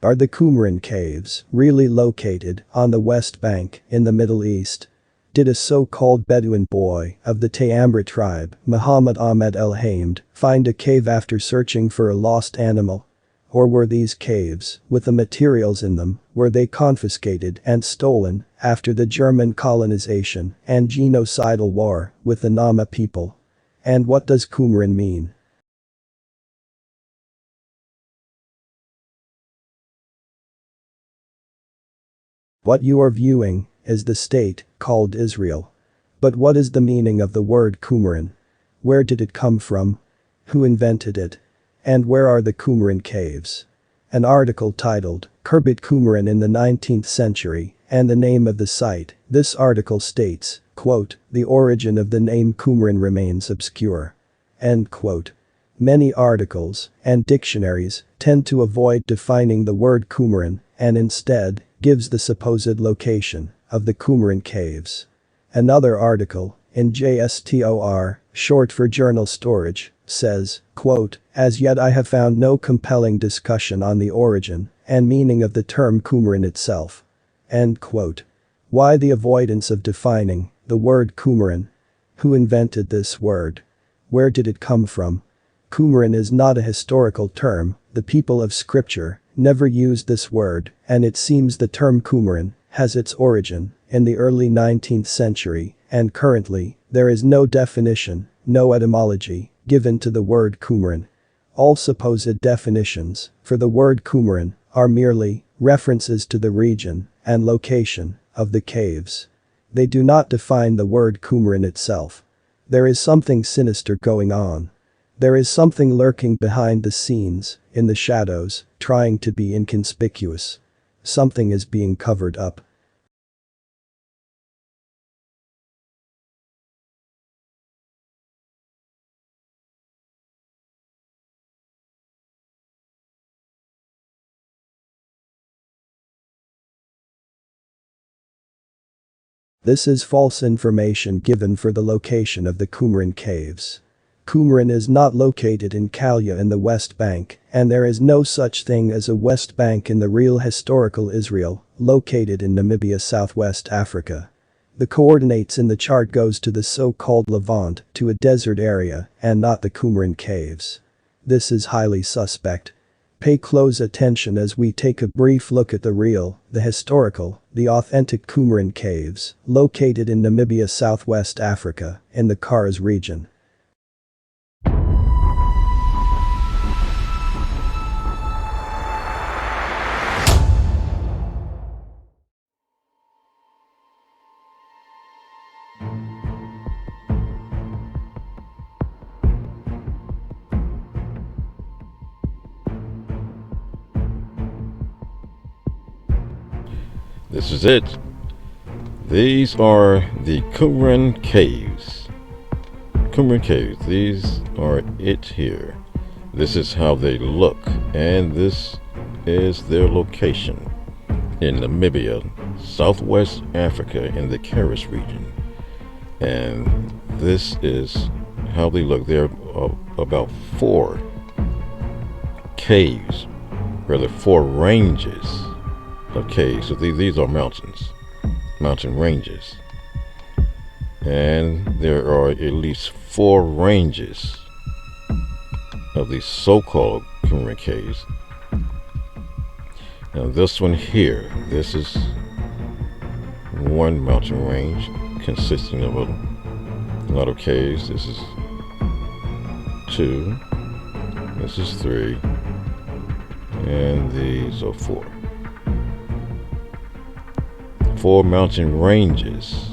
Are the Qumran Caves really located on the West Bank in the Middle East? Did a so-called Bedouin boy of the Qumra tribe, Muhammad Ahmed El-Hamd, find a cave after searching for a lost animal? Or were these caves, with the materials in them, were they confiscated and stolen after the German colonization and genocidal war with the Nama people? And what does Qumran mean? What you are viewing is the state called Israel. But what is the meaning of the word Qumran? Where did it come from? Who invented it? And where are the Qumran Caves? An article titled Kerbit Qumran in the 19th Century and the name of the site. This article states, quote, "The origin of the name Qumran remains obscure." End quote. Many articles and dictionaries tend to avoid defining the word Qumran and instead gives the supposed location of the Qumran Caves. Another article, in JSTOR, short for Journal Storage, says, quote, "As yet I have found no compelling discussion on the origin and meaning of the term Qumran itself." End quote. Why the avoidance of defining the word Qumran? Who invented this word? Where did it come from? Qumran is not a historical term, the people of scripture never used this word, and it seems the term Qumran has its origin in the early 19th century, and currently, there is no definition, no etymology, given to the word Qumran. All supposed definitions for the word Qumran are merely references to the region and location of the caves. They do not define the word Qumran itself. There is something sinister going on. There is something lurking behind the scenes, in the shadows, trying to be inconspicuous. Something is being covered up. This is false information given for the location of the Qumran Caves. Qumran is not located in Kalya in the West Bank, and there is no such thing as a West Bank in the real historical Israel, located in Namibia South-West Africa. The coordinates in the chart goes to the so-called Levant, to a desert area, and not the Qumran Caves. This is highly suspect. Pay close attention as we take a brief look at the real, the historical, the authentic Qumran Caves, located in Namibia South-West Africa, in the Kars region. This is it. These are the Qumran Caves. Qumran Caves, these are it here. This is how they look, and this is their location in Namibia, Southwest Africa, in the Kars region. And this is how they look. There are about 4 caves, rather 4 ranges of caves. So these are mountains, mountain ranges. And there are at least 4 ranges of these so-called Qumran Caves. Now this one here, this is one mountain range consisting of a lot of caves. This is 2, this is 3, and these are 4. 4 mountain ranges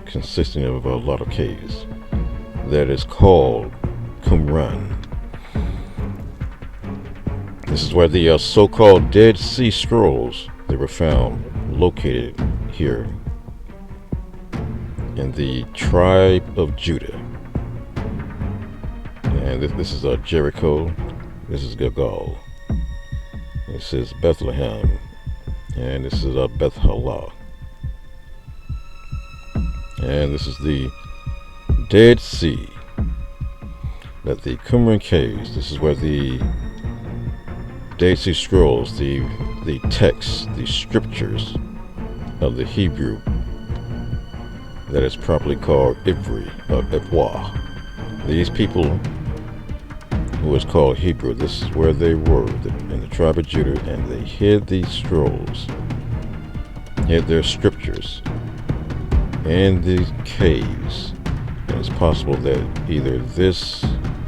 consisting of a lot of caves that is called Qumran. This is where the so-called Dead Sea Scrolls, they were found located here in the tribe of Judah. And this is Jericho, this is Gilgal, this is Bethlehem, and this is Beth Halah. And this is the Dead Sea, that the Qumran Caves, this is where the Dead Sea Scrolls, the texts, the scriptures of the Hebrew that is properly called Ivwa. These people who is called Hebrew, this is where they were, in the tribe of Judah, and they hid these scrolls, hid their scriptures in these caves. And it's possible that either this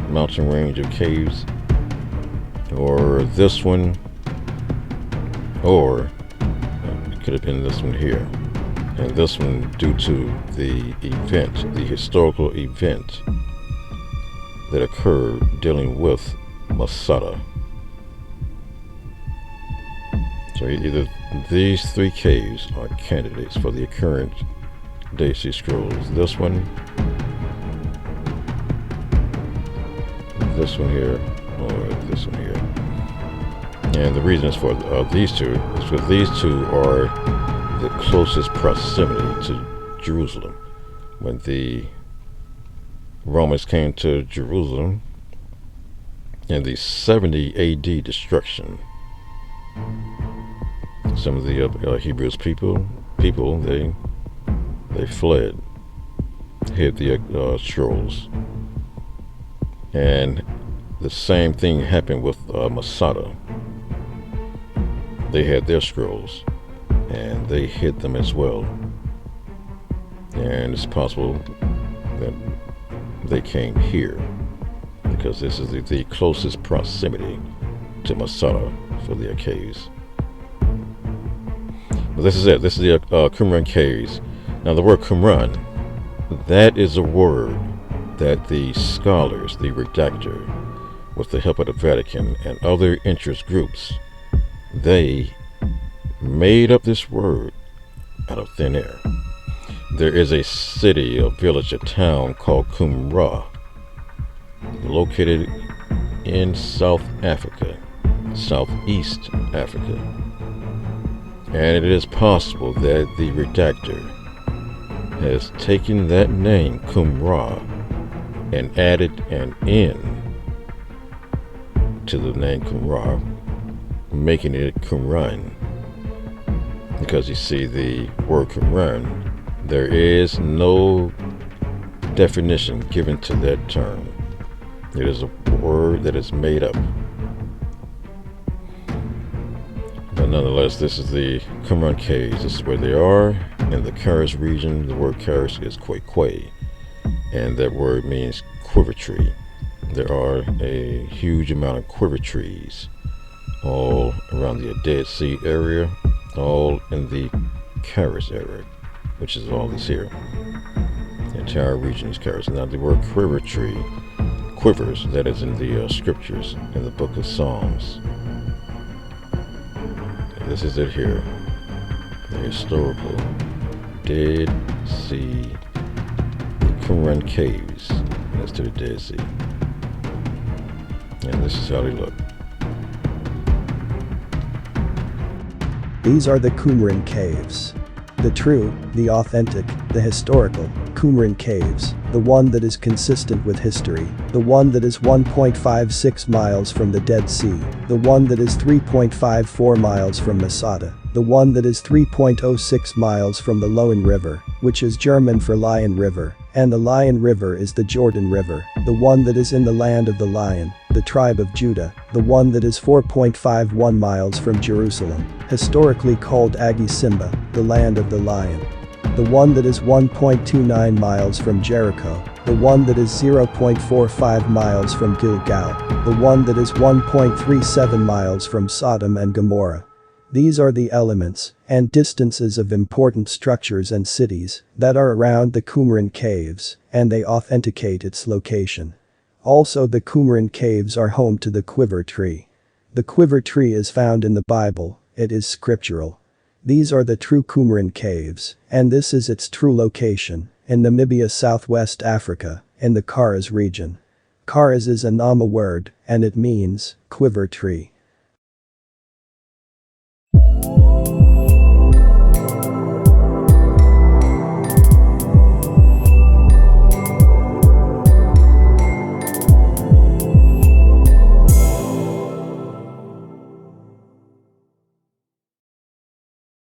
mountain range of caves or this one, or it could have been this one here, and this one due to the event, the historical event that occurred dealing with Masada. So either these three caves are candidates for the current Dead Sea Scrolls. This one here, or this one here. And the reason is for these two is for these two are the closest proximity to Jerusalem. When the Romans came to Jerusalem in the 70 AD destruction, some of the Hebrews people they fled, hid the scrolls, and the same thing happened with Masada. They had their scrolls, and they hid them as well. And it's possible that they came here because this is the closest proximity to Masada for their caves. But this is it. This is the Qumran Caves. Now, the word Qumran, that is a word that the scholars, the redactor, with the help of the Vatican and other interest groups, they made up this word out of thin air. There is a city, a village, a town called Qumra, located in South Africa, Southeast Africa. And it is possible that the redactor has taken that name, Qumra, and added an N to the name Qumra, making it Qumran. Because you see, the word Qumran, there is no definition given to that term. It is a word that is made up. But nonetheless, this is the Qumran Caves. This is where they are in the Karis region. The word Karis is Kwekwe, and that word means quiver tree. There are a huge amount of quiver trees all around the Dead Sea area, all in the Karis area, which is all this here. The entire region is Karis. Now, the word quiver tree, quivers, that is in the scriptures, in the book of Psalms. This is it here, the historical Dead Sea, the Qumran Caves, next to the Dead Sea. And this is how they look. These are the Qumran Caves. The true, the authentic, the historical Qumran Caves, the one that is consistent with history, the one that is 1.56 miles from the Dead Sea, the one that is 3.54 miles from Masada, the one that is 3.06 miles from the Loen River, which is German for Lion River, and the Lion River is the Jordan River, the one that is in the land of the Lion, the tribe of Judah, the one that is 4.51 miles from Jerusalem, historically called Agi Simba, the land of the Lion, the one that is 1.29 miles from Jericho, the one that is 0.45 miles from Gilgal, the one that is 1.37 miles from Sodom and Gomorrah. These are the elements and distances of important structures and cities that are around the Qumran Caves, and they authenticate its location. Also, the Qumran Caves are home to the quiver tree. The quiver tree is found in the Bible, it is scriptural. These are the true Qumran Caves, and this is its true location, in Namibia South-West Africa, in the Karas region. Karas is a Nama word, and it means quiver tree.